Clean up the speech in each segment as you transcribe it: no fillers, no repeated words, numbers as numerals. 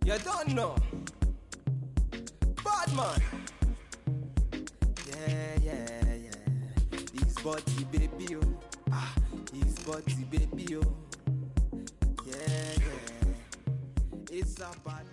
You don't know. Bad man. Yeah. This body baby, oh. Ah, this body baby, oh. Yeah. It's a bad man.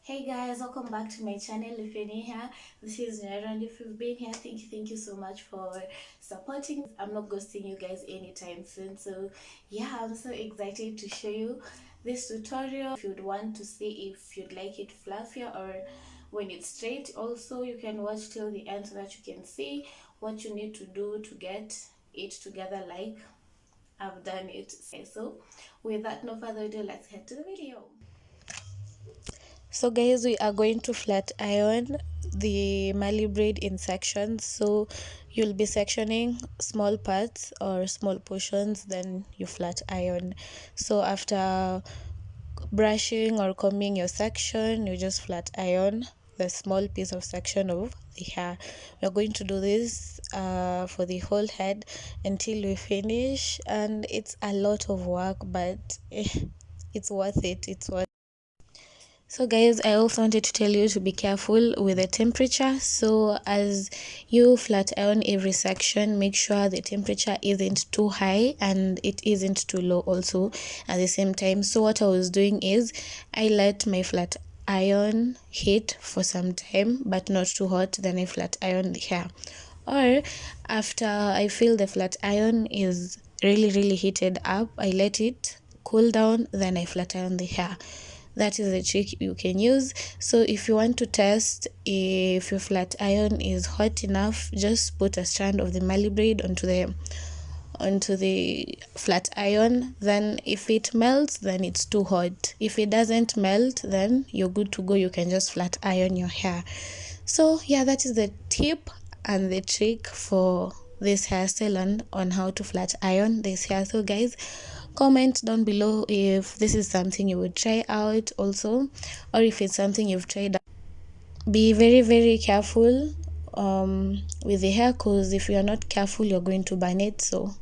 Hey guys, welcome back to my channel. If you're new here, this is Nyoero, and if you've been here, thank you so much for supporting. I'm not ghosting you guys anytime soon, so yeah, I'm so excited to show you this tutorial. If you'd want to see if you'd like it fluffier or when it's straight, also you can watch till the end so that you can see what you need to do to get it together like I've done it. So without no further ado, let's head to the video. So guys, we are going to flat iron the Marley braid in sections. So you'll be sectioning small parts or small portions, then you flat iron. So after brushing or combing your section, you just flat iron the small piece of section of the hair. We're going to do this for the whole head until we finish, and it's a lot of work, but it's worth it. So guys, I also wanted to tell you to be careful with the temperature. So as you flat iron every section, make sure the temperature isn't too high and it isn't too low also at the same time. So what I was doing is I let my flat iron heat for some time, but not too hot. Then I flat iron the hair. Or after I feel the flat iron is really heated up, I let it cool down, then I flat iron the hair. That is the trick you can use. So if you want to test if your flat iron is hot enough, just put a strand of the Marley braid onto the flat iron. Then if it melts, then it's too hot. If it doesn't melt, then you're good to go. You can just flat iron your hair. So yeah, that is the tip and the trick for this hairstyle and on how to flat iron this hair. So guys, comment down below if this is something you would try out also, or if it's something you've tried out. Be very careful with the hair, because if you're not careful, you're going to burn it. So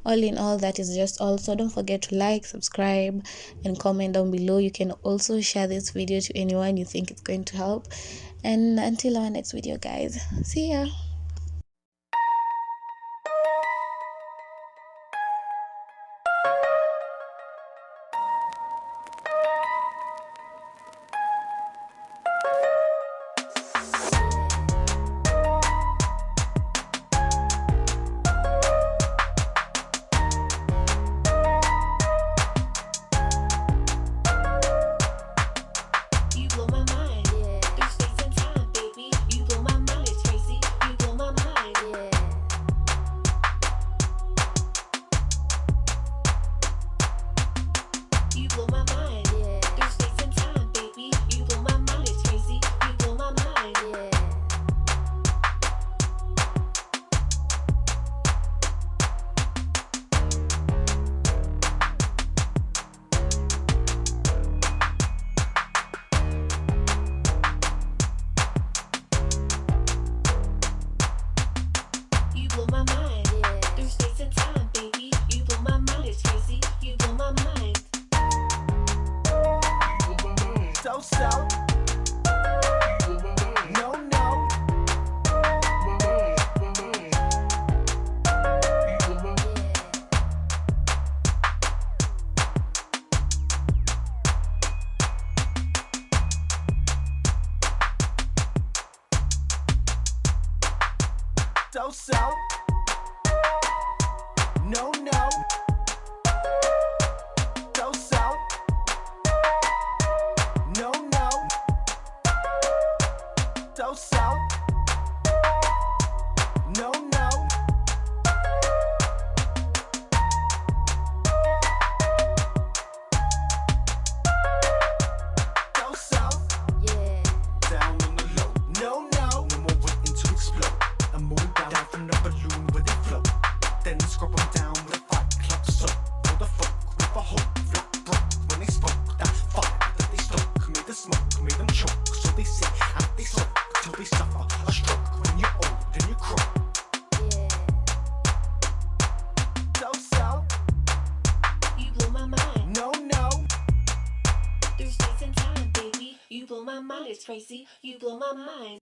all in all, that is just all. So don't forget to like, subscribe, and comment down below. You can also share this video to anyone you think it's going to help. And until our next video, guys, see ya. So no so yeah, down on the low. No more waiting to explode. I'm moving down from the balloon where they float. Then scrub them down with a fight club soap. For the folk with a hope, flat broke when they spoke. That fire that they stoke made the smoke, made them choke. So they sit and they soak till they suffer a stroke. When you're old and you croak. it's crazy. You blow my mind.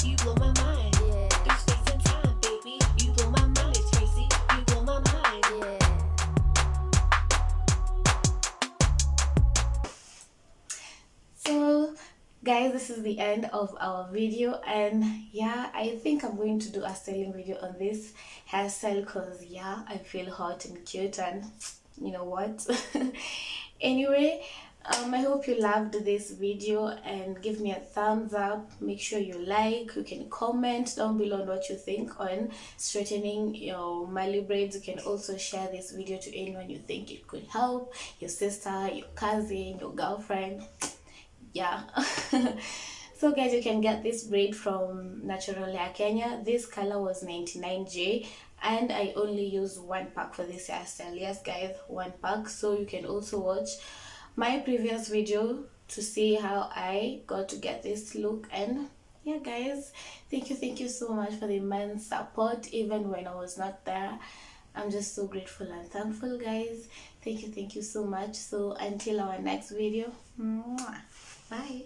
You blow my mind. Through space and time, baby. You blow my mind, it's crazy. You blow my mind. So guys, this is the end of our video, and yeah, I think I'm going to do a styling video on this hairstyle because yeah, I feel hot and cute, and you know what. Anyway, I hope you loved this video, and give me a thumbs up. Make sure you like. You can comment down below on what you think on straightening your Marley braids. You can also share this video to anyone you think it could help, your sister, your cousin, your girlfriend. Yeah. So guys, you can get this braid from Natural Hair Kenya. This color was 99J, and I only used one pack for this hairstyle. Yes guys, one pack. So you can also watch my previous video to see how I got to get this look. And yeah guys, thank you so much for the immense support even when I was not there. I'm just so grateful and thankful, guys. Thank you so much. So until our next video, mwah, bye.